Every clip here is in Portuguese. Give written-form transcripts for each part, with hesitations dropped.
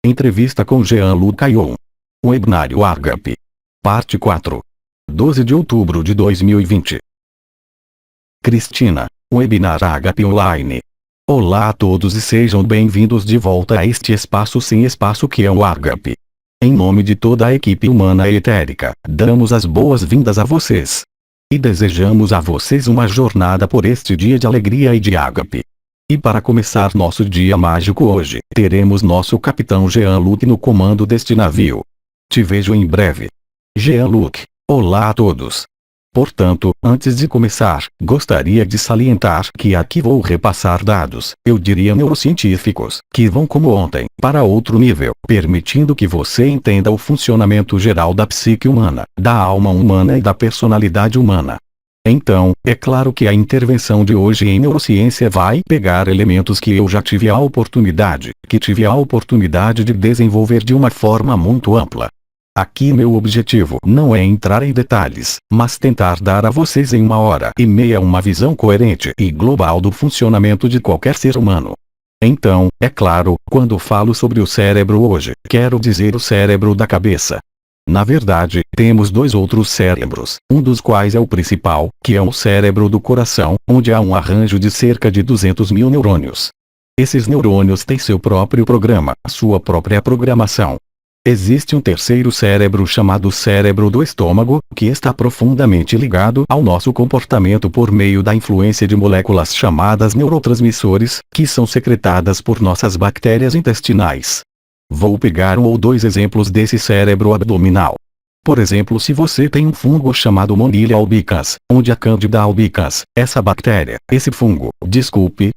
Entrevista com Jean-Luc Caillon. Webinário Agape. Parte 4. 12 de outubro de 2020. Cristina, Webinar Agape Online. Olá a todos e sejam bem-vindos de volta a este espaço sem espaço que é o Agape. Em nome de toda a equipe humana e etérica, damos as boas-vindas a vocês. E desejamos a vocês uma jornada por este dia de alegria e de Agape. E para começar nosso dia mágico hoje, teremos nosso capitão Jean-Luc no comando deste navio. Te vejo em breve. Jean-Luc, olá a todos. Portanto, antes de começar, gostaria de salientar que aqui vou repassar dados, eu diria neurocientíficos, que vão como ontem, para outro nível, permitindo que você entenda o funcionamento geral da psique humana, da alma humana e da personalidade humana. Então, é claro que a intervenção de hoje em neurociência vai pegar elementos que eu já tive a oportunidade de desenvolver de uma forma muito ampla. Aqui meu objetivo não é entrar em detalhes, mas tentar dar a vocês em 1h30 uma visão coerente e global do funcionamento de qualquer ser humano. Então, é claro, quando falo sobre o cérebro hoje, quero dizer o cérebro da cabeça. Na verdade, temos dois outros cérebros, um dos quais é o principal, que é o cérebro do coração, onde há um arranjo de cerca de 200 mil neurônios. Esses neurônios têm seu próprio programa, sua própria programação. Existe um terceiro cérebro chamado cérebro do estômago, que está profundamente ligado ao nosso comportamento por meio da influência de moléculas chamadas neurotransmissores, que são secretadas por nossas bactérias intestinais. Vou pegar um ou dois exemplos desse cérebro abdominal. Por exemplo, se você tem um fungo chamado Monillia albicans, onde a Candida albicans, essa bactéria,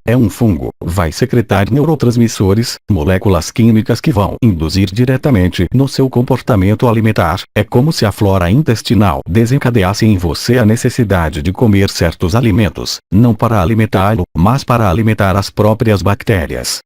é um fungo, vai secretar neurotransmissores, moléculas químicas que vão induzir diretamente no seu comportamento alimentar. É como se a flora intestinal desencadeasse em você a necessidade de comer certos alimentos, não para alimentá-lo, mas para alimentar as próprias bactérias.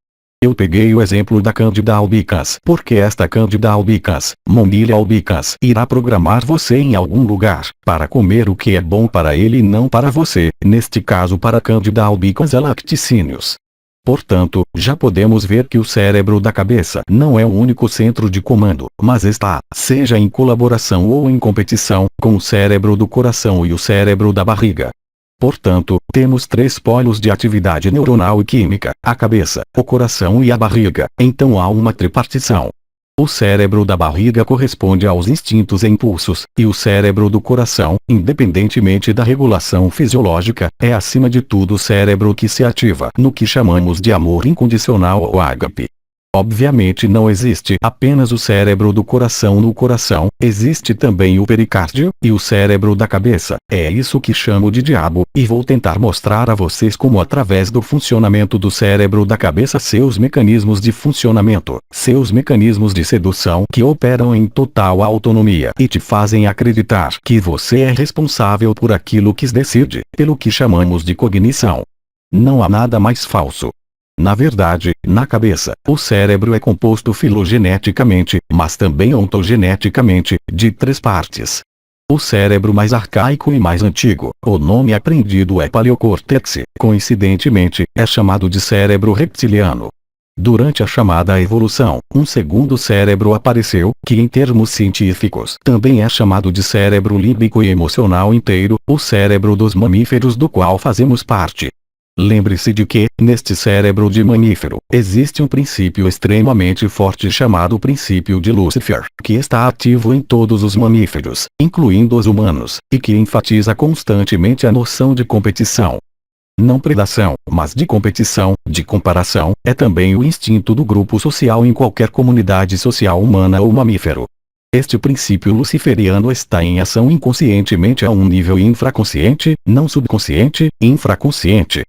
Eu peguei o exemplo da Candida albicans, porque esta Candida albicans, Monillia albicans, irá programar você em algum lugar, para comer o que é bom para ele e não para você, neste caso para Candida albicans lacticíneos. Portanto, já podemos ver que o cérebro da cabeça não é o único centro de comando, mas está, seja em colaboração ou em competição, com o cérebro do coração e o cérebro da barriga. Portanto, temos três polos de atividade neuronal e química, a cabeça, o coração e a barriga, então há uma tripartição. O cérebro da barriga corresponde aos instintos e impulsos, e o cérebro do coração, independentemente da regulação fisiológica, é acima de tudo o cérebro que se ativa no que chamamos de amor incondicional ou ágape. Obviamente não existe apenas o cérebro do coração no coração, existe também o pericárdio, e o cérebro da cabeça, é isso que chamo de diabo, e vou tentar mostrar a vocês como através do funcionamento do cérebro da cabeça seus mecanismos de funcionamento, seus mecanismos de sedução que operam em total autonomia e te fazem acreditar que você é responsável por aquilo que decide, pelo que chamamos de cognição. Não há nada mais falso. Na verdade, na cabeça, o cérebro é composto filogeneticamente, mas também ontogeneticamente, de três partes. O cérebro mais arcaico e mais antigo, o nome aprendido é paleocórtex, coincidentemente, é chamado de cérebro reptiliano. Durante a chamada evolução, um segundo cérebro apareceu, que em termos científicos também é chamado de cérebro límbico e emocional inteiro, o cérebro dos mamíferos do qual fazemos parte. Lembre-se de que, neste cérebro de mamífero, existe um princípio extremamente forte chamado princípio de Lúcifer, que está ativo em todos os mamíferos, incluindo os humanos, e que enfatiza constantemente a noção de competição. Não predação, mas de competição, de comparação, é também o instinto do grupo social em qualquer comunidade social humana ou mamífero. Este princípio luciferiano está em ação inconscientemente a um nível infraconsciente, não subconsciente, infraconsciente.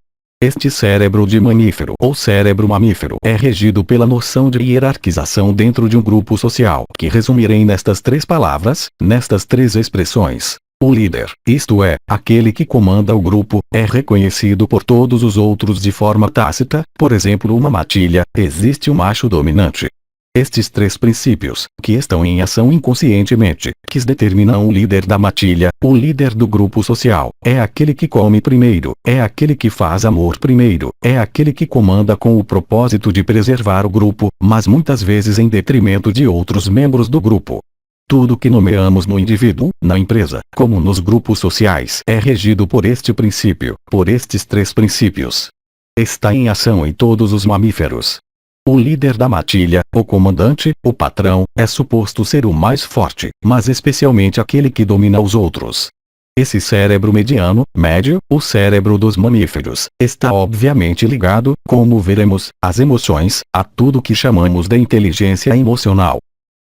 Este cérebro de mamífero ou cérebro mamífero é regido pela noção de hierarquização dentro de um grupo social, que resumirei nestas três palavras, nestas três expressões. O líder, isto é, aquele que comanda o grupo, é reconhecido por todos os outros de forma tácita, por exemplo uma matilha, existe um macho dominante. Estes três princípios, que estão em ação inconscientemente, que determinam o líder da matilha, o líder do grupo social, é aquele que come primeiro, é aquele que faz amor primeiro, é aquele que comanda com o propósito de preservar o grupo, mas muitas vezes em detrimento de outros membros do grupo. Tudo que nomeamos no indivíduo, na empresa, como nos grupos sociais, é regido por este princípio, por estes três princípios. Está em ação em todos os mamíferos. O líder da matilha, o comandante, o patrão, é suposto ser o mais forte, mas especialmente aquele que domina os outros. Esse cérebro mediano, médio, o cérebro dos mamíferos, está obviamente ligado, como veremos, às emoções, a tudo que chamamos de inteligência emocional.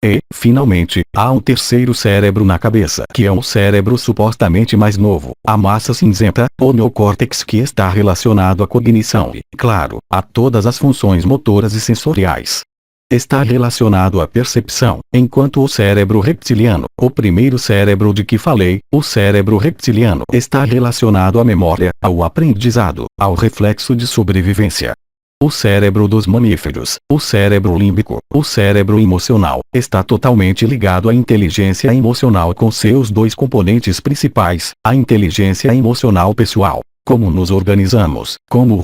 E, finalmente, há um terceiro cérebro na cabeça, que é um cérebro supostamente mais novo, a massa cinzenta, o neocórtex, que está relacionado à cognição e, claro, a todas as funções motoras e sensoriais. Está relacionado à percepção, enquanto o cérebro reptiliano, o primeiro cérebro de que falei, o cérebro reptiliano, está relacionado à memória, ao aprendizado, ao reflexo de sobrevivência. O cérebro dos mamíferos, o cérebro límbico, o cérebro emocional, está totalmente ligado à inteligência emocional com seus dois componentes principais, a inteligência emocional pessoal, como nos organizamos, como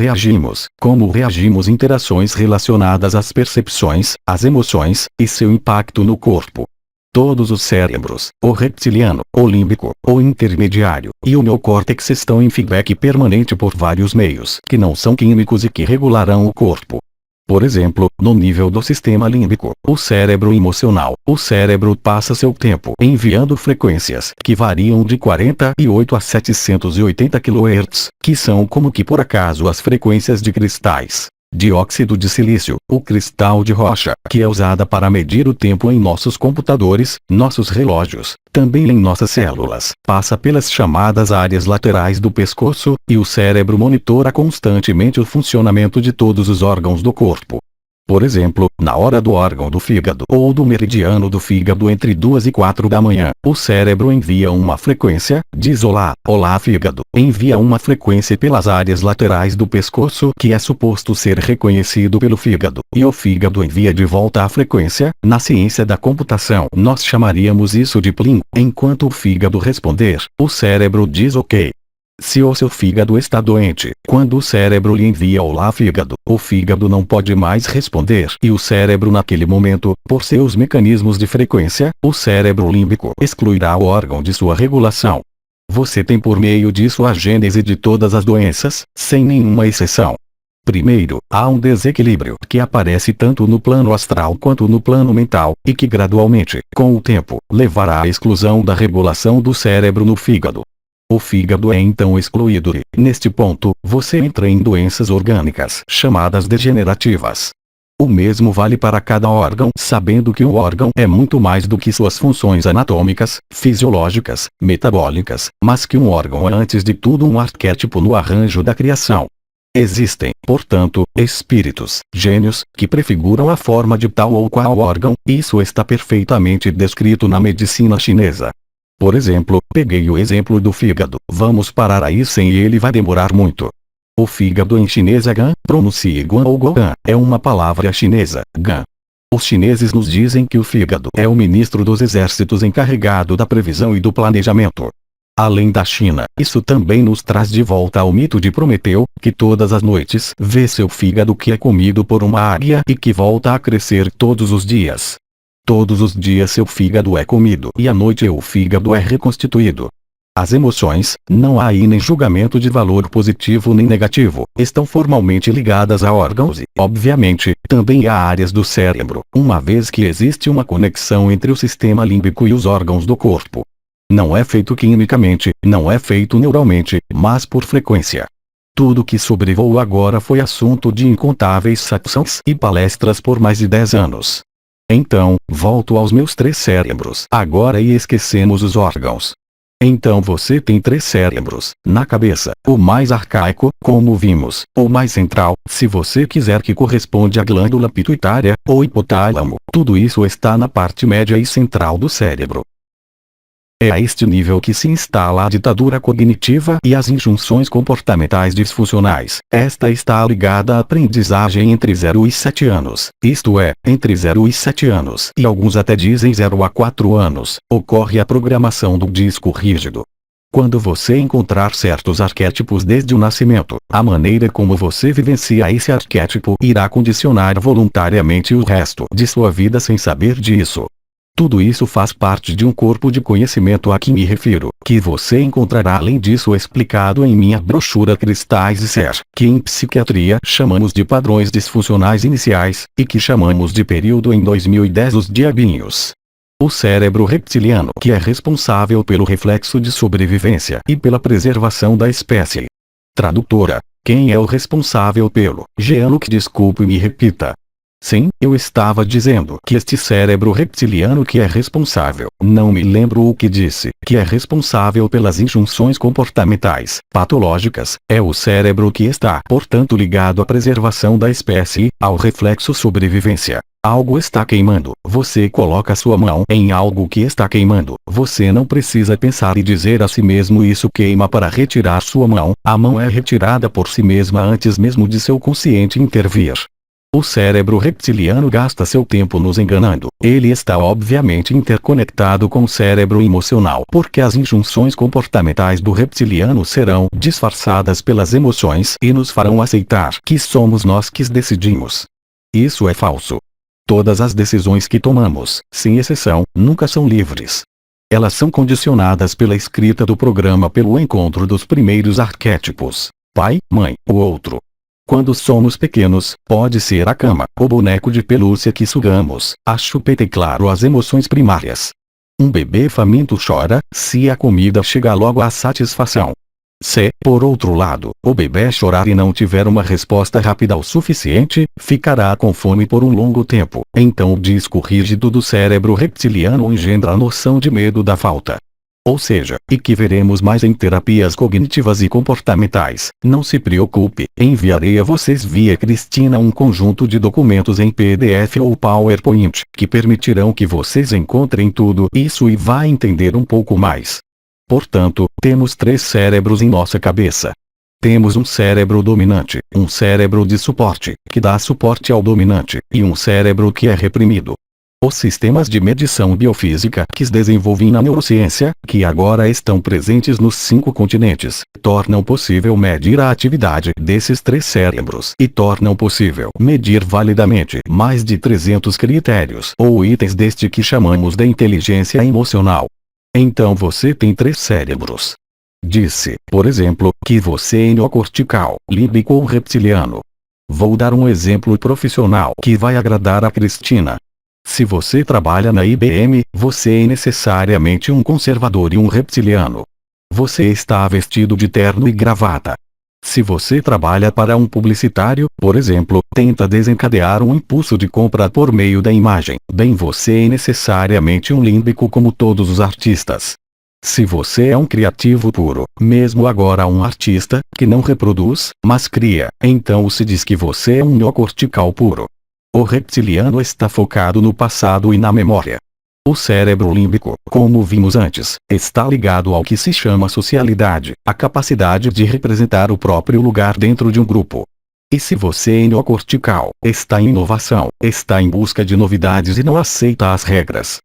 reagimos interações relacionadas às percepções, às emoções, e seu impacto no corpo. Todos os cérebros, o reptiliano, o límbico, o intermediário, e o neocórtex estão em feedback permanente por vários meios que não são químicos e que regularão o corpo. Por exemplo, no nível do sistema límbico, o cérebro emocional, o cérebro passa seu tempo enviando frequências que variam de 48 a 780 kHz, que são como que por acaso as frequências de cristais. Dióxido de silício, o cristal de rocha, que é usada para medir o tempo em nossos computadores, nossos relógios, também em nossas células, passa pelas chamadas áreas laterais do pescoço, e o cérebro monitora constantemente o funcionamento de todos os órgãos do corpo. Por exemplo, na hora do órgão do fígado ou do meridiano do fígado entre 2 e 4 da manhã, o cérebro envia uma frequência, diz olá, olá fígado, envia uma frequência pelas áreas laterais do pescoço que é suposto ser reconhecido pelo fígado, e o fígado envia de volta a frequência. Na ciência da computação nós chamaríamos isso de plim. Enquanto o fígado responder, o cérebro diz ok. Se o seu fígado está doente, quando o cérebro lhe envia olá fígado, o fígado não pode mais responder e o cérebro naquele momento, por seus mecanismos de frequência, o cérebro límbico excluirá o órgão de sua regulação. Você tem por meio disso a gênese de todas as doenças, sem nenhuma exceção. Primeiro, há um desequilíbrio que aparece tanto no plano astral quanto no plano mental, e que gradualmente, com o tempo, levará à exclusão da regulação do cérebro no fígado. O fígado é então excluído e, neste ponto, você entra em doenças orgânicas chamadas degenerativas. O mesmo vale para cada órgão, sabendo que o órgão é muito mais do que suas funções anatômicas, fisiológicas, metabólicas, mas que um órgão é antes de tudo um arquétipo no arranjo da criação. Existem, portanto, espíritos, gênios, que prefiguram a forma de tal ou qual órgão, e isso está perfeitamente descrito na medicina chinesa. Por exemplo, peguei o exemplo do fígado, vamos parar aí sem ele vai demorar muito. O fígado em chinês é gan, pronuncie guan ou gogan, é uma palavra chinesa, gan. Os chineses nos dizem que o fígado é o ministro dos exércitos encarregado da previsão e do planejamento. Além da China, isso também nos traz de volta ao mito de Prometeu, que todas as noites vê seu fígado que é comido por uma águia e que volta a crescer todos os dias. Todos os dias seu fígado é comido e à noite o fígado é reconstituído. As emoções, não há aí nem julgamento de valor positivo nem negativo, estão formalmente ligadas a órgãos e, obviamente, também a áreas do cérebro, uma vez que existe uma conexão entre o sistema límbico e os órgãos do corpo. Não é feito quimicamente, não é feito neuralmente, mas por frequência. Tudo que sobrevoou agora foi assunto de incontáveis satsangs e palestras por mais de 10 anos. Então, volto aos meus 3 cérebros agora e esquecemos os órgãos. Então você tem 3 cérebros, na cabeça, o mais arcaico, como vimos, o mais central, se você quiser que corresponde à glândula pituitária, ou hipotálamo, tudo isso está na parte média e central do cérebro. É a este nível que se instala a ditadura cognitiva e as injunções comportamentais disfuncionais. Esta está ligada à aprendizagem entre 0 e 7 anos, isto é, entre 0 e 7 anos e alguns até dizem 0 a 4 anos, ocorre a programação do disco rígido. Quando você encontrar certos arquétipos desde o nascimento, a maneira como você vivencia esse arquétipo irá condicionar voluntariamente o resto de sua vida sem saber disso. Tudo isso faz parte de um corpo de conhecimento a que me refiro, que você encontrará além disso explicado em minha brochura Cristais e Ser, que em psiquiatria chamamos de padrões disfuncionais iniciais, e que chamamos de período em 2010 os diabinhos. O cérebro reptiliano que é responsável pelo reflexo de sobrevivência e pela preservação da espécie. Tradutora, quem é o responsável pelo Jean-Luc? Desculpe, me repita. Sim, eu estava dizendo que este cérebro reptiliano que é responsável, não me lembro o que disse, que é responsável pelas injunções comportamentais, patológicas, é o cérebro que está, portanto, ligado à preservação da espécie, ao reflexo sobrevivência. Algo está queimando, você coloca sua mão em algo que está queimando, você não precisa pensar e dizer a si mesmo isso queima para retirar sua mão, a mão é retirada por si mesma antes mesmo de seu consciente intervir. O cérebro reptiliano gasta seu tempo nos enganando. Ele está obviamente interconectado com o cérebro emocional, porque as injunções comportamentais do reptiliano serão disfarçadas pelas emoções e nos farão aceitar que somos nós que decidimos. Isso é falso. Todas as decisões que tomamos, sem exceção, nunca são livres. Elas são condicionadas pela escrita do programa, pelo encontro dos primeiros arquétipos: pai, mãe, o outro. Quando somos pequenos, pode ser a cama, o boneco de pelúcia que sugamos, a chupeta e claro as emoções primárias. Um bebê faminto chora, se a comida chega logo à satisfação. Se, por outro lado, o bebê chorar e não tiver uma resposta rápida o suficiente, ficará com fome por um longo tempo. Então o disco rígido do cérebro reptiliano engendra a noção de medo da falta. Ou seja, e que veremos mais em terapias cognitivas e comportamentais. Não se preocupe, enviarei a vocês via Cristina um conjunto de documentos em PDF ou PowerPoint, que permitirão que vocês encontrem tudo isso e vá entender um pouco mais. Portanto, temos 3 cérebros em nossa cabeça. Temos um cérebro dominante, um cérebro de suporte, que dá suporte ao dominante, e um cérebro que é reprimido. Os sistemas de medição biofísica que se desenvolvem na neurociência, que agora estão presentes nos 5 continentes, tornam possível medir a atividade desses 3 cérebros e tornam possível medir validamente mais de 300 critérios ou itens deste que chamamos de inteligência emocional. Então você tem 3 cérebros. Disse, por exemplo, que você é neocortical, límbico ou reptiliano. Vou dar um exemplo profissional que vai agradar a Cristina. Se você trabalha na IBM, você é necessariamente um conservador e um reptiliano. Você está vestido de terno e gravata. Se você trabalha para um publicitário, por exemplo, tenta desencadear um impulso de compra por meio da imagem. Bem, você é necessariamente um límbico como todos os artistas. Se você é um criativo puro, mesmo agora um artista, que não reproduz, mas cria, então se diz que você é um neocortical puro. O reptiliano está focado no passado e na memória. O cérebro límbico, como vimos antes, está ligado ao que se chama socialidade, a capacidade de representar o próprio lugar dentro de um grupo. E se você é neocortical, está em inovação, está em busca de novidades e não aceita as regras.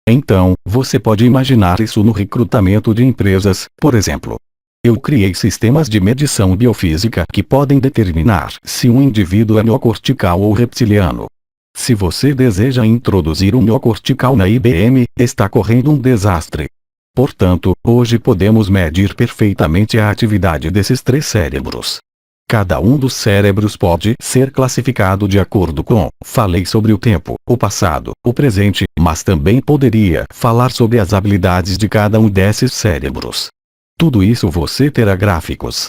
Então, você pode imaginar isso no recrutamento de empresas, por exemplo. Eu criei sistemas de medição biofísica que podem determinar se um indivíduo é neocortical ou reptiliano. Se você deseja introduzir um neocortical na IBM, está correndo um desastre. Portanto, hoje podemos medir perfeitamente a atividade desses 3 cérebros. Cada um dos cérebros pode ser classificado de acordo com, falei sobre o tempo, o passado, o presente, mas também poderia falar sobre as habilidades de cada um desses cérebros. Tudo isso você terá gráficos.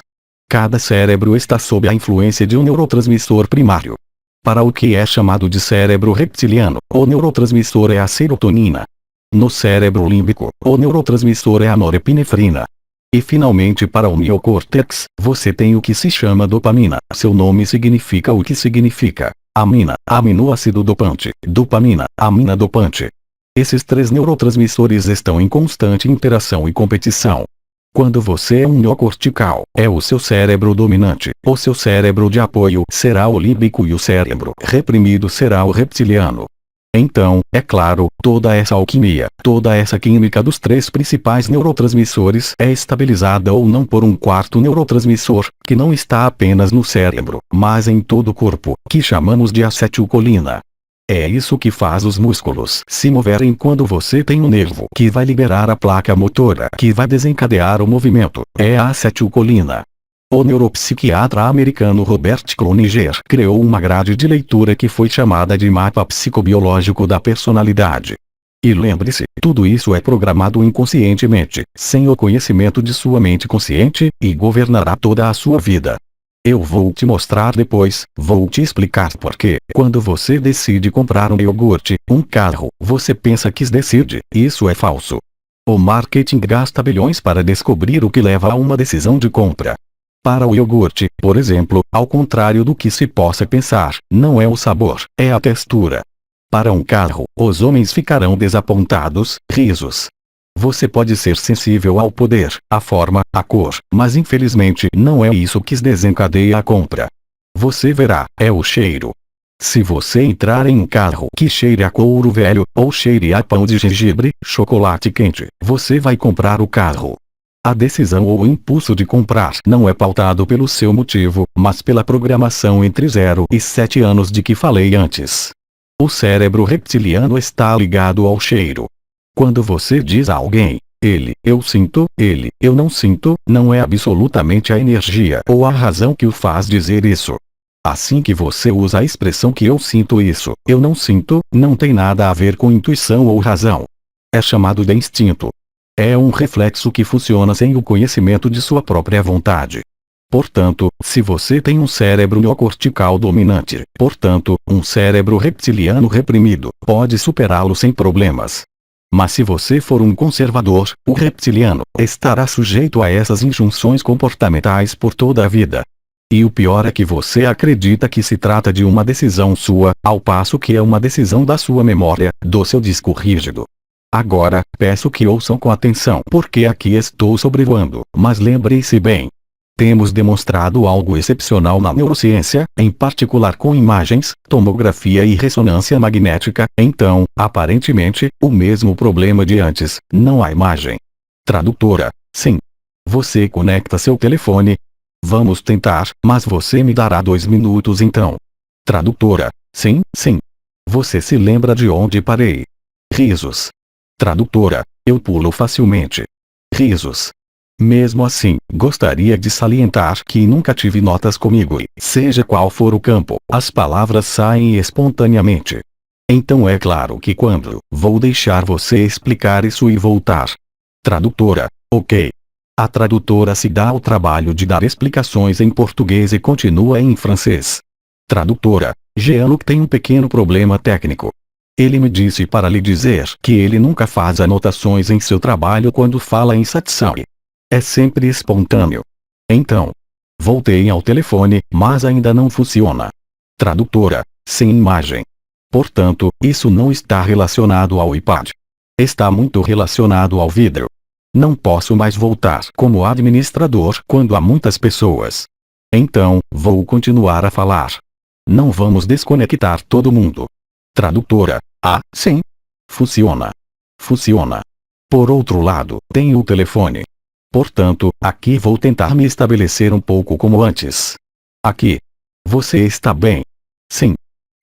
Cada cérebro está sob a influência de um neurotransmissor primário. Para o que é chamado de cérebro reptiliano, o neurotransmissor é a serotonina. No cérebro límbico, o neurotransmissor é a norepinefrina. E finalmente para o neocórtex, você tem o que se chama dopamina. Seu nome significa o que significa. Amina, aminoácido dopante, dopamina, amina dopante. Esses três neurotransmissores estão em constante interação e competição. Quando você é um neocortical, é o seu cérebro dominante. O seu cérebro de apoio será o límbico e o cérebro reprimido será o reptiliano. Então, é claro, toda essa alquimia, toda essa química dos três principais neurotransmissores é estabilizada ou não por um quarto neurotransmissor, que não está apenas no cérebro, mas em todo o corpo, que chamamos de acetilcolina. É isso que faz os músculos se moverem quando você tem um nervo que vai liberar a placa motora que vai desencadear o movimento, é a acetilcolina. O neuropsiquiatra americano Robert Cloninger criou uma grade de leitura que foi chamada de mapa psicobiológico da personalidade. E lembre-se, tudo isso é programado inconscientemente, sem o conhecimento de sua mente consciente, e governará toda a sua vida. Eu vou te mostrar depois, vou te explicar porque, quando você decide comprar um iogurte, um carro, você pensa que decide, isso é falso. O marketing gasta bilhões para descobrir o que leva a uma decisão de compra. Para o iogurte, por exemplo, ao contrário do que se possa pensar, não é o sabor, é a textura. Para um carro, os homens ficarão desapontados, risos. Você pode ser sensível ao poder, à forma, à cor, mas infelizmente não é isso que desencadeia a compra. Você verá, é o cheiro. Se você entrar em um carro que cheire a couro velho, ou cheire a pão de gengibre, chocolate quente, você vai comprar o carro. A decisão ou o impulso de comprar não é pautado pelo seu motivo, mas pela programação entre 0 e 7 anos de que falei antes. O cérebro reptiliano está ligado ao cheiro. Quando você diz a alguém, eu sinto, eu não sinto, não é absolutamente a energia ou a razão que o faz dizer isso. Assim que você usa a expressão que eu sinto isso, eu não sinto, não tem nada a ver com intuição ou razão. É chamado de instinto. É um reflexo que funciona sem o conhecimento de sua própria vontade. Portanto, se você tem um cérebro neocortical dominante, portanto, um cérebro reptiliano reprimido, pode superá-lo sem problemas. Mas se você for um conservador, o reptiliano estará sujeito a essas injunções comportamentais por toda a vida. E o pior é que você acredita que se trata de uma decisão sua, ao passo que é uma decisão da sua memória, do seu disco rígido. Agora, peço que ouçam com atenção porque aqui estou sobrevoando, mas lembre-se bem. Temos demonstrado algo excepcional na neurociência, em particular com imagens, tomografia e ressonância magnética, então, aparentemente, o mesmo problema de antes, não há imagem. Tradutora, sim. Você conecta seu telefone. Vamos tentar, mas você me dará 2 minutos então. Tradutora, sim. Você se lembra de onde parei? Risos. Tradutora, eu pulo facilmente. Risos. Mesmo assim, gostaria de salientar que nunca tive notas comigo e, seja qual for o campo, as palavras saem espontaneamente. Então é claro que quando, vou deixar você explicar isso e voltar. Tradutora, ok. A tradutora se dá ao trabalho de dar explicações em português e continua em francês. Tradutora, Jean-Luc tem um pequeno problema técnico. Ele me disse para lhe dizer que ele nunca faz anotações em seu trabalho quando fala em satsang. É sempre espontâneo. Então, voltei ao telefone, mas ainda não funciona. Tradutora, sem imagem. Portanto, isso não está relacionado ao iPad. Está muito relacionado ao vidro. Não posso mais voltar como administrador quando há muitas pessoas. Então, vou continuar a falar. Não vamos desconectar todo mundo. Tradutora, sim. Funciona. Por outro lado, tenho o telefone. Portanto, aqui vou tentar me estabelecer um pouco como antes. Aqui. Você está bem? Sim.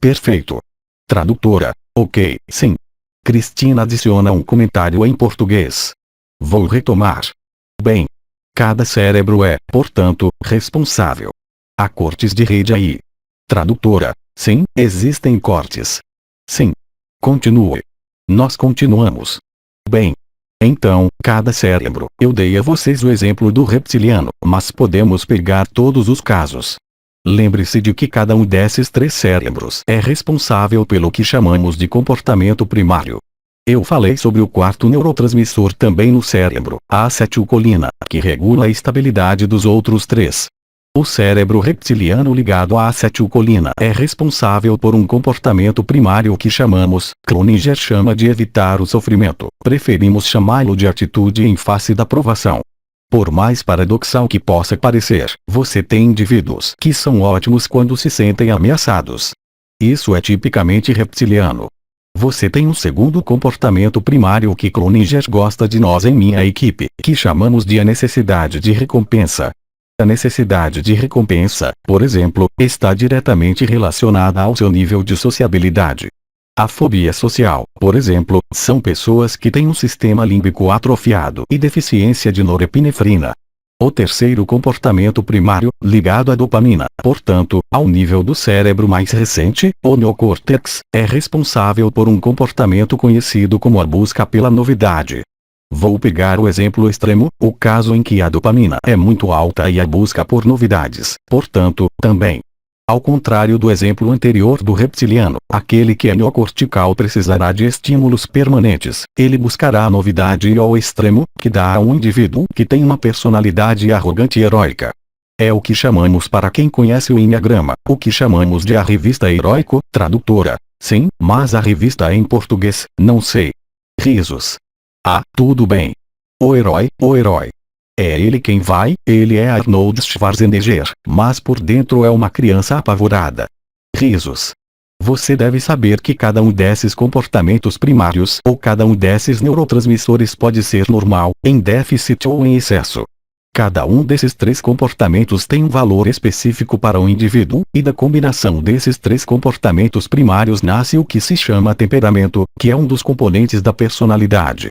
Perfeito. Tradutora, ok, sim. Cristina adiciona um comentário em português. Vou retomar. Bem. Cada cérebro é, portanto, responsável. Há cortes de rede aí. Tradutora, sim, existem cortes. Sim. Continue. Nós continuamos. Bem. Então, cada cérebro, eu dei a vocês o exemplo do reptiliano, mas podemos pegar todos os casos. Lembre-se de que cada um desses 3 cérebros é responsável pelo que chamamos de comportamento primário. Eu falei sobre o quarto neurotransmissor também no cérebro, a acetilcolina, que regula a estabilidade dos outros 3. O cérebro reptiliano ligado à acetilcolina é responsável por um comportamento primário que chamamos, Cloninger chama de evitar o sofrimento. Preferimos chamá-lo de atitude em face da provação. Por mais paradoxal que possa parecer, você tem indivíduos que são ótimos quando se sentem ameaçados. Isso é tipicamente reptiliano. Você tem um segundo comportamento primário que Cloninger gosta de nós em minha equipe, que chamamos de a necessidade de recompensa. A necessidade de recompensa, por exemplo, está diretamente relacionada ao seu nível de sociabilidade. A fobia social, por exemplo, são pessoas que têm um sistema límbico atrofiado e deficiência de norepinefrina. O terceiro comportamento primário, ligado à dopamina, portanto, ao nível do cérebro mais recente, o neocórtex, é responsável por um comportamento conhecido como a busca pela novidade. Vou pegar o exemplo extremo, o caso em que a dopamina é muito alta e a busca por novidades, portanto, também. Ao contrário do exemplo anterior do reptiliano, aquele que é neocortical precisará de estímulos permanentes, ele buscará a novidade e ao extremo, que dá a um indivíduo que tem uma personalidade arrogante e heróica. É o que chamamos, para quem conhece o Enneagrama, o que chamamos de a revista heróico, tradutora. Sim, mas a revista em português, não sei. Risos. Ah, tudo bem. O herói. É ele quem vai, ele é Arnold Schwarzenegger, mas por dentro é uma criança apavorada. Risos. Você deve saber que cada um desses comportamentos primários ou cada um desses neurotransmissores pode ser normal, em déficit ou em excesso. Cada um desses três comportamentos tem um valor específico para o indivíduo, e da combinação desses três comportamentos primários nasce o que se chama temperamento, que é um dos componentes da personalidade.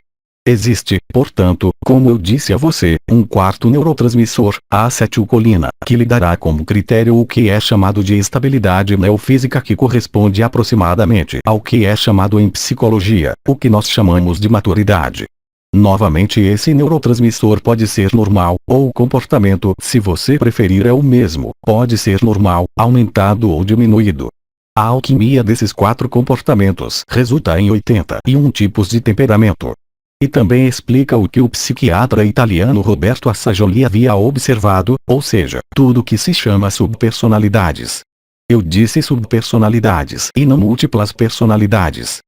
Existe, portanto, como eu disse a você, um quarto neurotransmissor, a acetilcolina, que lhe dará como critério o que é chamado de estabilidade neofísica, que corresponde aproximadamente ao que é chamado em psicologia, o que nós chamamos de maturidade. Novamente, esse neurotransmissor pode ser normal, ou o comportamento, se você preferir, é o mesmo, pode ser normal, aumentado ou diminuído. A alquimia desses quatro comportamentos resulta em 81 tipos de temperamento. E também explica o que o psiquiatra italiano Roberto Assagioli havia observado, ou seja, tudo que se chama subpersonalidades. Eu disse subpersonalidades e não múltiplas personalidades.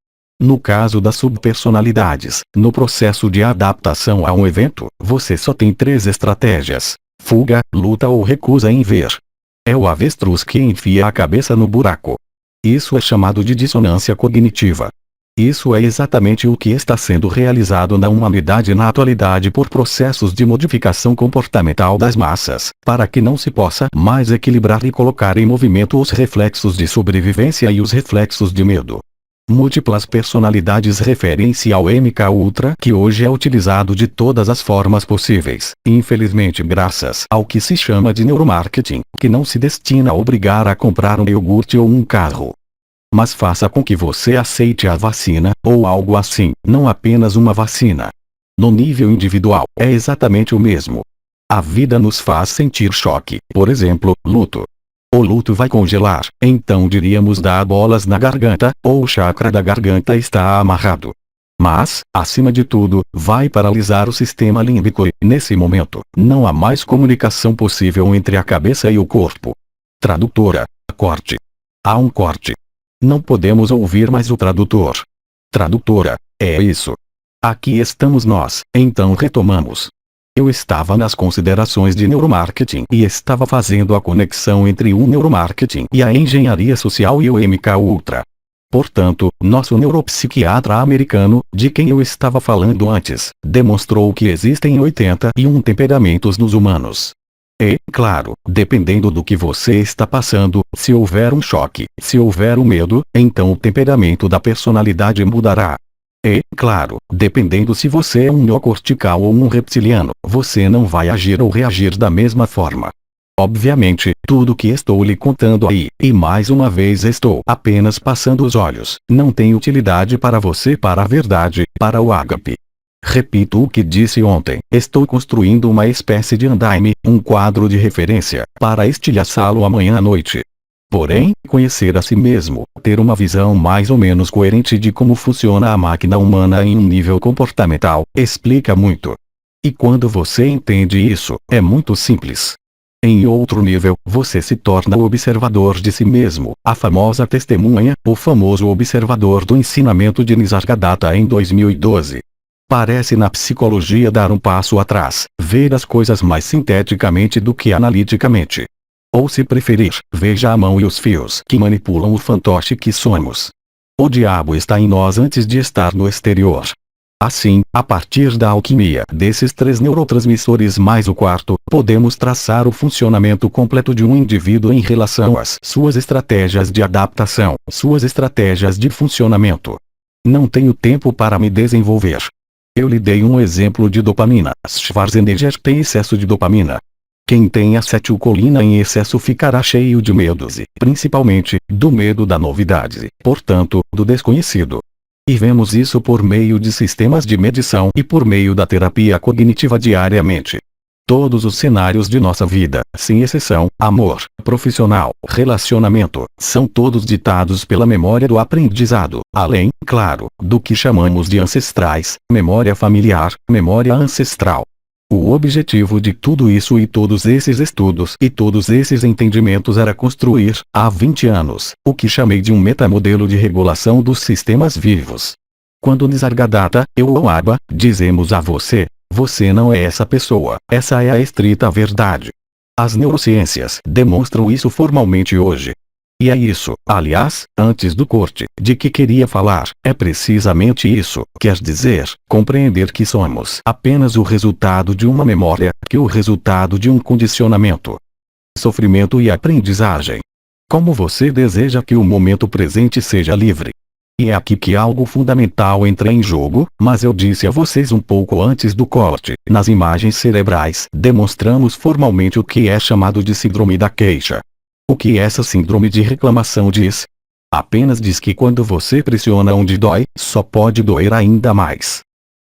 No caso das subpersonalidades, no processo de adaptação a um evento, você só tem três estratégias: fuga, luta ou recusa em ver. É o avestruz que enfia a cabeça no buraco. Isso é chamado de dissonância cognitiva. Isso é exatamente o que está sendo realizado na humanidade na atualidade por processos de modificação comportamental das massas, para que não se possa mais equilibrar e colocar em movimento os reflexos de sobrevivência e os reflexos de medo. Múltiplas personalidades referem-se ao MK Ultra, que hoje é utilizado de todas as formas possíveis, infelizmente graças ao que se chama de neuromarketing, que não se destina a obrigar a comprar um iogurte ou um carro. Mas faça com que você aceite a vacina, ou algo assim, não apenas uma vacina. No nível individual, é exatamente o mesmo. A vida nos faz sentir choque, por exemplo, luto. O luto vai congelar, então diríamos dar bolas na garganta, ou o chakra da garganta está amarrado. Mas, acima de tudo, vai paralisar o sistema límbico e, nesse momento, não há mais comunicação possível entre a cabeça e o corpo. Tradutora. Corte. Há um corte. Não podemos ouvir mais o tradutor. Tradutora. É isso. Aqui estamos nós, então retomamos. Eu estava nas considerações de neuromarketing e estava fazendo a conexão entre o neuromarketing e a engenharia social e o MK Ultra. Portanto, nosso neuropsiquiatra americano, de quem eu estava falando antes, demonstrou que existem 81 temperamentos nos humanos. E, claro, dependendo do que você está passando, se houver um choque, se houver um medo, então o temperamento da personalidade mudará. E, claro, dependendo se você é um neocortical ou um reptiliano, você não vai agir ou reagir da mesma forma. Obviamente, tudo que estou lhe contando aí, e mais uma vez estou apenas passando os olhos, não tem utilidade para você, para a verdade, para o ágape. Repito o que disse ontem, estou construindo uma espécie de andaime, um quadro de referência, para estilhaçá-lo amanhã à noite. Porém, conhecer a si mesmo, ter uma visão mais ou menos coerente de como funciona a máquina humana em um nível comportamental, explica muito. E quando você entende isso, é muito simples. Em outro nível, você se torna o observador de si mesmo, a famosa testemunha, o famoso observador do ensinamento de Nisargadatta em 2012. Parece na psicologia dar um passo atrás, ver as coisas mais sinteticamente do que analiticamente. Ou se preferir, veja a mão e os fios que manipulam o fantoche que somos. O diabo está em nós antes de estar no exterior. Assim, a partir da alquimia desses 3 neurotransmissores mais o quarto, podemos traçar o funcionamento completo de um indivíduo em relação às suas estratégias de adaptação, suas estratégias de funcionamento. Não tenho tempo para me desenvolver. Eu lhe dei um exemplo de dopamina. Schwarzenegger tem excesso de dopamina. Quem tem acetilcolina em excesso ficará cheio de medos e, principalmente, do medo da novidade, portanto, do desconhecido. E vemos isso por meio de sistemas de medição e por meio da terapia cognitiva diariamente. Todos os cenários de nossa vida, sem exceção, amor, profissional, relacionamento, são todos ditados pela memória do aprendizado, além, claro, do que chamamos de ancestrais, memória familiar, memória ancestral. O objetivo de tudo isso e todos esses estudos e todos esses entendimentos era construir, há 20 anos, o que chamei de um metamodelo de regulação dos sistemas vivos. Quando Nisargadatta, eu ou Abba, dizemos a você, você não é essa pessoa, essa é a estrita verdade. As neurociências demonstram isso formalmente hoje. E é isso, aliás, antes do corte, de que queria falar, é precisamente isso, quer dizer, compreender que somos apenas o resultado de uma memória, que o resultado de um condicionamento. Sofrimento e aprendizagem. Como você deseja que o momento presente seja livre? E é aqui que algo fundamental entra em jogo, mas eu disse a vocês um pouco antes do corte, nas imagens cerebrais, demonstramos formalmente o que é chamado de síndrome da queixa. O que essa síndrome de reclamação diz? Apenas diz que quando você pressiona onde dói, só pode doer ainda mais.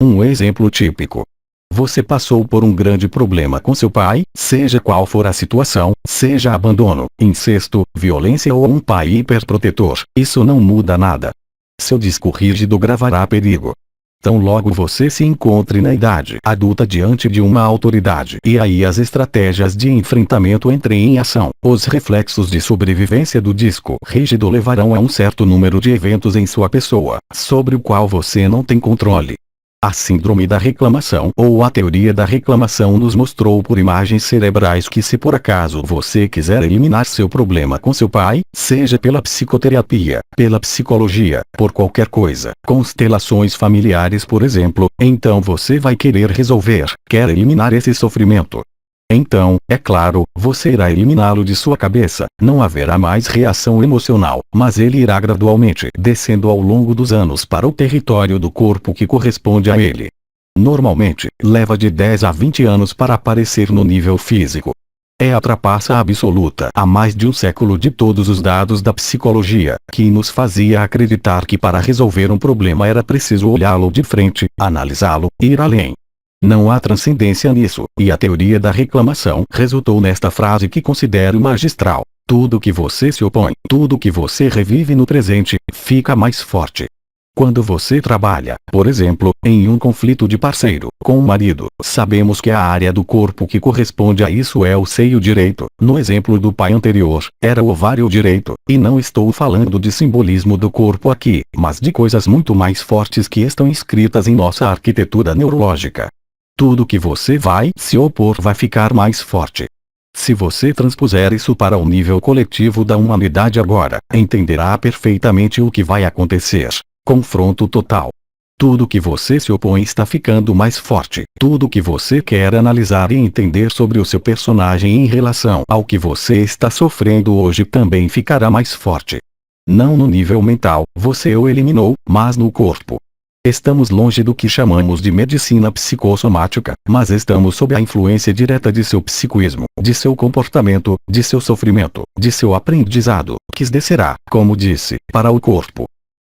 Um exemplo típico. Você passou por um grande problema com seu pai, seja qual for a situação, seja abandono, incesto, violência ou um pai hiperprotetor, isso não muda nada. Seu disco rígido gravará perigo. Tão logo você se encontre na idade adulta diante de uma autoridade e aí as estratégias de enfrentamento entrem em ação, os reflexos de sobrevivência do disco rígido levarão a um certo número de eventos em sua pessoa, sobre o qual você não tem controle. A síndrome da reclamação ou a teoria da reclamação nos mostrou por imagens cerebrais que se por acaso você quiser eliminar seu problema com seu pai, seja pela psicoterapia, pela psicologia, por qualquer coisa, constelações familiares por exemplo, então você vai querer resolver, quer eliminar esse sofrimento. Então, é claro, você irá eliminá-lo de sua cabeça, não haverá mais reação emocional, mas ele irá gradualmente descendo ao longo dos anos para o território do corpo que corresponde a ele. Normalmente, leva de 10 a 20 anos para aparecer no nível físico. É a trapaça absoluta há mais de um século de todos os dados da psicologia, que nos fazia acreditar que para resolver um problema era preciso olhá-lo de frente, analisá-lo, ir além. Não há transcendência nisso, e a teoria da reclamação resultou nesta frase que considero magistral. Tudo que você se opõe, tudo que você revive no presente, fica mais forte. Quando você trabalha, por exemplo, em um conflito de parceiro, com o marido, sabemos que a área do corpo que corresponde a isso é o seio direito, no exemplo do pai anterior, era o ovário direito, e não estou falando de simbolismo do corpo aqui, mas de coisas muito mais fortes que estão inscritas em nossa arquitetura neurológica. Tudo que você vai se opor vai ficar mais forte. Se você transpuser isso para o nível coletivo da humanidade agora, entenderá perfeitamente o que vai acontecer. Confronto total. Tudo que você se opõe está ficando mais forte. Tudo que você quer analisar e entender sobre o seu personagem em relação ao que você está sofrendo hoje também ficará mais forte. Não no nível mental, você o eliminou, mas no corpo. Estamos longe do que chamamos de medicina psicossomática, mas estamos sob a influência direta de seu psiquismo, de seu comportamento, de seu sofrimento, de seu aprendizado, que descerá, como disse, para o corpo.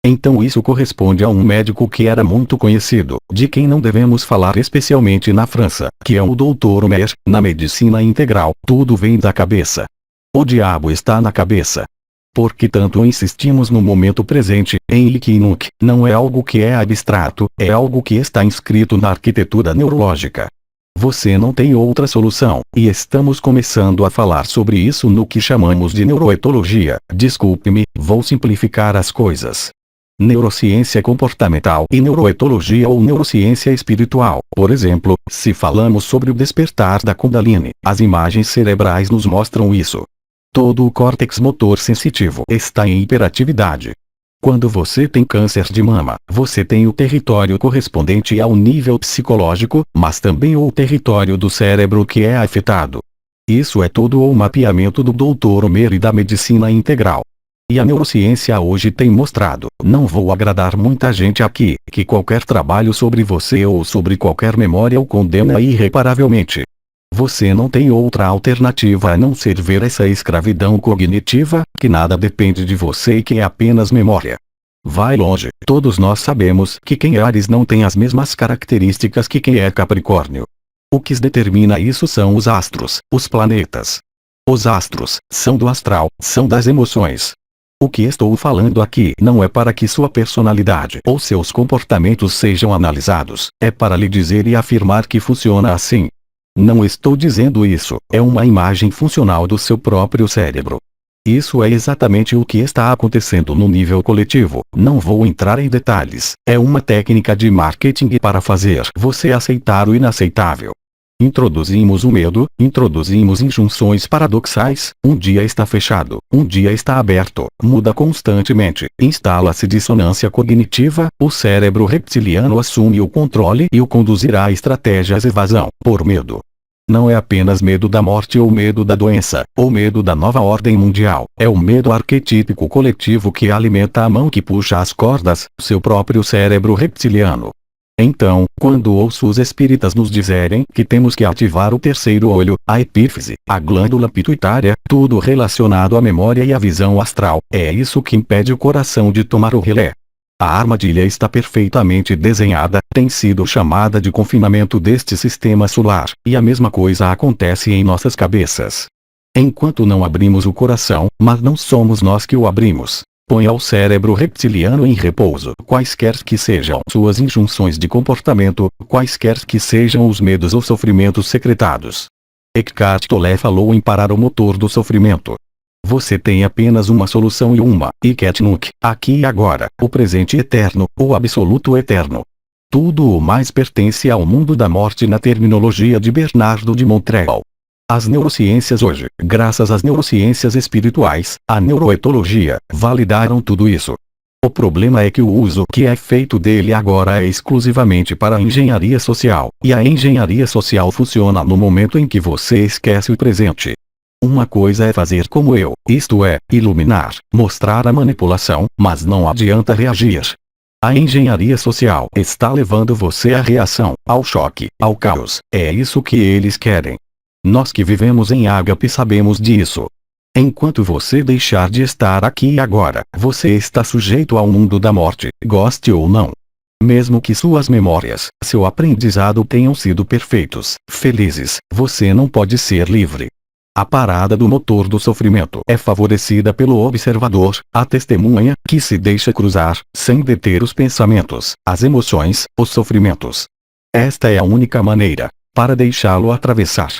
Então isso corresponde a um médico que era muito conhecido, de quem não devemos falar especialmente na França, que é o Dr. Mer, na medicina integral, tudo vem da cabeça. O diabo está na cabeça. Porque tanto insistimos no momento presente, em Ikinuk, não é algo que é abstrato, é algo que está inscrito na arquitetura neurológica. Você não tem outra solução, e estamos começando a falar sobre isso no que chamamos de neuroetologia. Desculpe-me, vou simplificar as coisas. Neurociência comportamental e neuroetologia ou neurociência espiritual. Por exemplo, se falamos sobre o despertar da Kundalini, as imagens cerebrais nos mostram isso. Todo o córtex motor sensitivo está em hiperatividade. Quando você tem câncer de mama, você tem o território correspondente ao nível psicológico, mas também o território do cérebro que é afetado. Isso é todo o mapeamento do Dr. Omeri da medicina integral. E a neurociência hoje tem mostrado, não vou agradar muita gente aqui, que qualquer trabalho sobre você ou sobre qualquer memória o condena irreparavelmente. Você não tem outra alternativa a não ser ver essa escravidão cognitiva, que nada depende de você e que é apenas memória. Vai longe, todos nós sabemos que quem é Áries não tem as mesmas características que quem é Capricórnio. O que determina isso são os astros, os planetas. Os astros são do astral, são das emoções. O que estou falando aqui não é para que sua personalidade ou seus comportamentos sejam analisados, é para lhe dizer e afirmar que funciona assim. Não estou dizendo isso, é uma imagem funcional do seu próprio cérebro. Isso é exatamente o que está acontecendo no nível coletivo, não vou entrar em detalhes, é uma técnica de marketing para fazer você aceitar o inaceitável. Introduzimos o medo, introduzimos injunções paradoxais, um dia está fechado, um dia está aberto, muda constantemente, instala-se dissonância cognitiva, o cérebro reptiliano assume o controle e o conduzirá a estratégias de evasão, por medo. Não é apenas medo da morte ou medo da doença, ou medo da nova ordem mundial, é o medo arquetípico coletivo que alimenta a mão que puxa as cordas, seu próprio cérebro reptiliano. Então, quando ouço os espíritas nos dizerem que temos que ativar o terceiro olho, a epífise, a glândula pituitária, tudo relacionado à memória e à visão astral, é isso que impede o coração de tomar o relé. A armadilha está perfeitamente desenhada, tem sido chamada de confinamento deste sistema solar, e a mesma coisa acontece em nossas cabeças. Enquanto não abrimos o coração, mas não somos nós que o abrimos. Ponha o cérebro reptiliano em repouso, quaisquer que sejam suas injunções de comportamento, quaisquer que sejam os medos ou sofrimentos secretados. Eckhart Tolle falou em parar o motor do sofrimento. Você tem apenas uma solução e Ketnuk, aqui e agora, o presente eterno, o absoluto eterno. Tudo o mais pertence ao mundo da morte na terminologia de Bernardo de Montreal. As neurociências hoje, graças às neurociências espirituais, a neuroetologia, validaram tudo isso. O problema é que o uso que é feito dele agora é exclusivamente para a engenharia social, e a engenharia social funciona no momento em que você esquece o presente. Uma coisa é fazer como eu, isto é, iluminar, mostrar a manipulação, mas não adianta reagir. A engenharia social está levando você à reação, ao choque, ao caos, é isso que eles querem. Nós que vivemos em Ágape sabemos disso. Enquanto você deixar de estar aqui e agora, você está sujeito ao mundo da morte, goste ou não. Mesmo que suas memórias, seu aprendizado tenham sido perfeitos, felizes, você não pode ser livre. A parada do motor do sofrimento é favorecida pelo observador, a testemunha, que se deixa cruzar, sem deter os pensamentos, as emoções, os sofrimentos. Esta é a única maneira, para deixá-lo atravessar.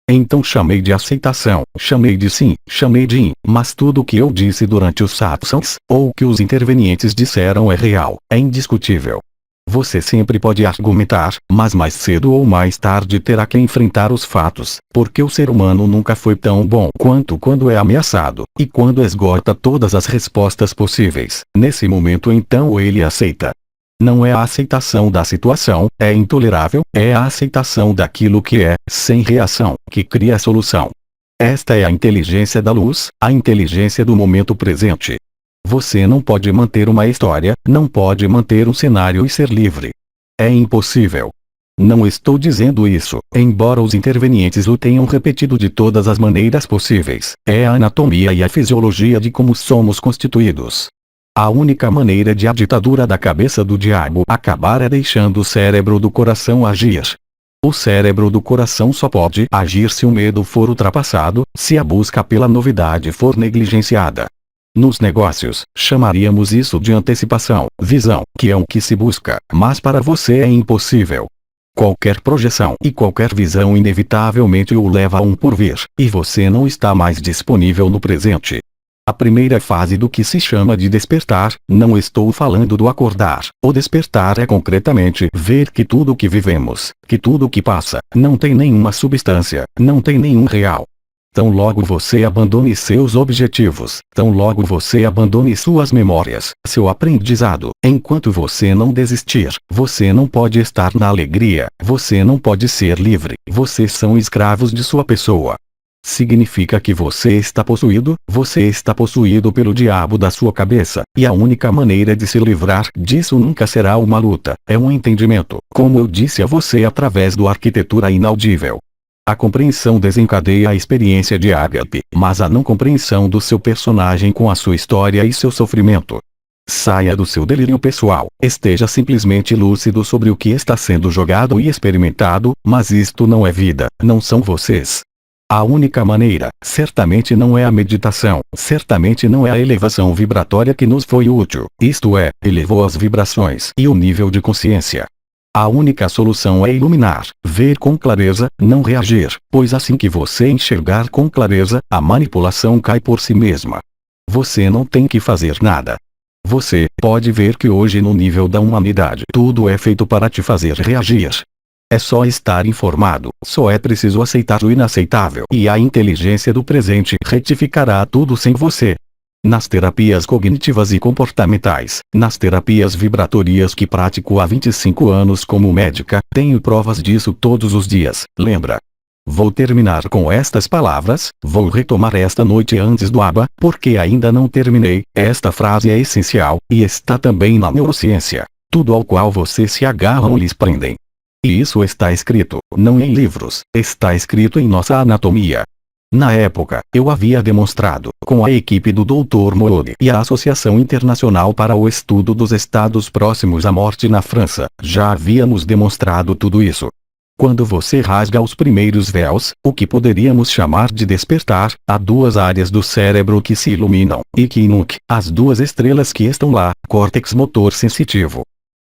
Então chamei de aceitação, chamei de sim, chamei de mas tudo o que eu disse durante os satsangs, ou o que os intervenientes disseram é real, é indiscutível. Você sempre pode argumentar, mas mais cedo ou mais tarde terá que enfrentar os fatos, porque o ser humano nunca foi tão bom quanto quando é ameaçado, e quando esgota todas as respostas possíveis, nesse momento então ele aceita. Não é a aceitação da situação, é intolerável, é a aceitação daquilo que é, sem reação, que cria a solução. Esta é a inteligência da luz, a inteligência do momento presente. Você não pode manter uma história, não pode manter um cenário e ser livre. É impossível. Não estou dizendo isso, embora os intervenientes o tenham repetido de todas as maneiras possíveis. É a anatomia e a fisiologia de como somos constituídos. A única maneira de a ditadura da cabeça do diabo acabar é deixando o cérebro do coração agir. O cérebro do coração só pode agir se o medo for ultrapassado, se a busca pela novidade for negligenciada. Nos negócios, chamaríamos isso de antecipação, visão, que é o que se busca, mas para você é impossível. Qualquer projeção e qualquer visão inevitavelmente o leva a um porvir, e você não está mais disponível no presente. A primeira fase do que se chama de despertar, não estou falando do acordar. O despertar é concretamente ver que tudo o que vivemos, que tudo o que passa, não tem nenhuma substância, não tem nenhum real. Tão logo você abandone seus objetivos, tão logo você abandone suas memórias, seu aprendizado, enquanto você não desistir, você não pode estar na alegria, você não pode ser livre, vocês são escravos de sua pessoa. Significa que você está possuído pelo diabo da sua cabeça, e a única maneira de se livrar disso nunca será uma luta, é um entendimento, como eu disse a você através do arquitetura inaudível. A compreensão desencadeia a experiência de ágape, mas a não compreensão do seu personagem com a sua história e seu sofrimento. Saia do seu delírio pessoal, esteja simplesmente lúcido sobre o que está sendo jogado e experimentado, mas isto não é vida, não são vocês. A única maneira, certamente não é a meditação, certamente não é a elevação vibratória que nos foi útil, isto é, elevou as vibrações e o nível de consciência. A única solução é iluminar, ver com clareza, não reagir, pois assim que você enxergar com clareza, a manipulação cai por si mesma. Você não tem que fazer nada. Você pode ver que hoje no nível da humanidade tudo é feito para te fazer reagir. É só estar informado, só é preciso aceitar o inaceitável e a inteligência do presente retificará tudo sem você. Nas terapias cognitivas e comportamentais, nas terapias vibratórias que pratico há 25 anos como médica, tenho provas disso todos os dias, lembra? Vou terminar com estas palavras, vou retomar esta noite antes do ABA, porque ainda não terminei, esta frase é essencial, e está também na neurociência. Tudo ao qual vocês se agarram lhes prendem. E isso está escrito, não em livros, está escrito em nossa anatomia. Na época, eu havia demonstrado, com a equipe do Dr. Moody e a Associação Internacional para o Estudo dos Estados Próximos à Morte na França, já havíamos demonstrado tudo isso. Quando você rasga os primeiros véus, o que poderíamos chamar de despertar, há duas áreas do cérebro que se iluminam, e que as duas estrelas que estão lá, córtex motor sensitivo.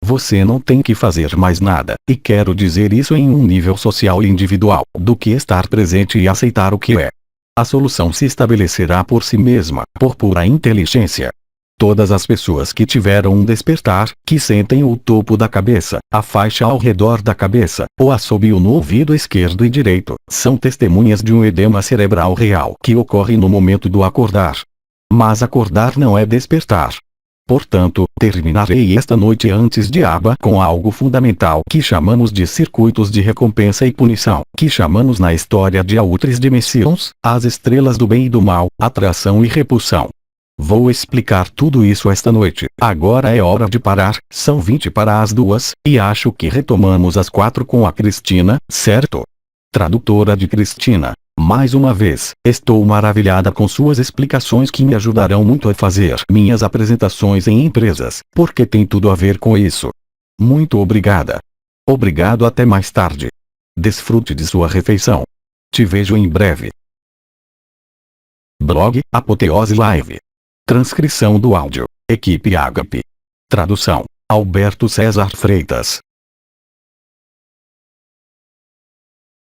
Você não tem que fazer mais nada, e quero dizer isso em um nível social e individual, do que estar presente e aceitar o que é. A solução se estabelecerá por si mesma, por pura inteligência. Todas as pessoas que tiveram um despertar, que sentem o topo da cabeça, a faixa ao redor da cabeça, ou assobio no ouvido esquerdo e direito, são testemunhas de um edema cerebral real que ocorre no momento do acordar. Mas acordar não é despertar. Portanto, terminarei esta noite antes de ABA com algo fundamental que chamamos de circuitos de recompensa e punição, que chamamos na história de Outras Dimensões, as estrelas do bem e do mal, atração e repulsão. Vou explicar tudo isso esta noite. Agora é hora de parar, são 20 para as 2, e acho que retomamos às 4 com a Cristina, certo? Tradutora de Cristina. Mais uma vez, estou maravilhada com suas explicações que me ajudarão muito a fazer minhas apresentações em empresas, porque tem tudo a ver com isso. Muito obrigada. Obrigado, até mais tarde. Desfrute de sua refeição. Te vejo em breve. Blog Apoteose Live. Transcrição do áudio. Equipe Ágape. Tradução: Alberto César Freitas.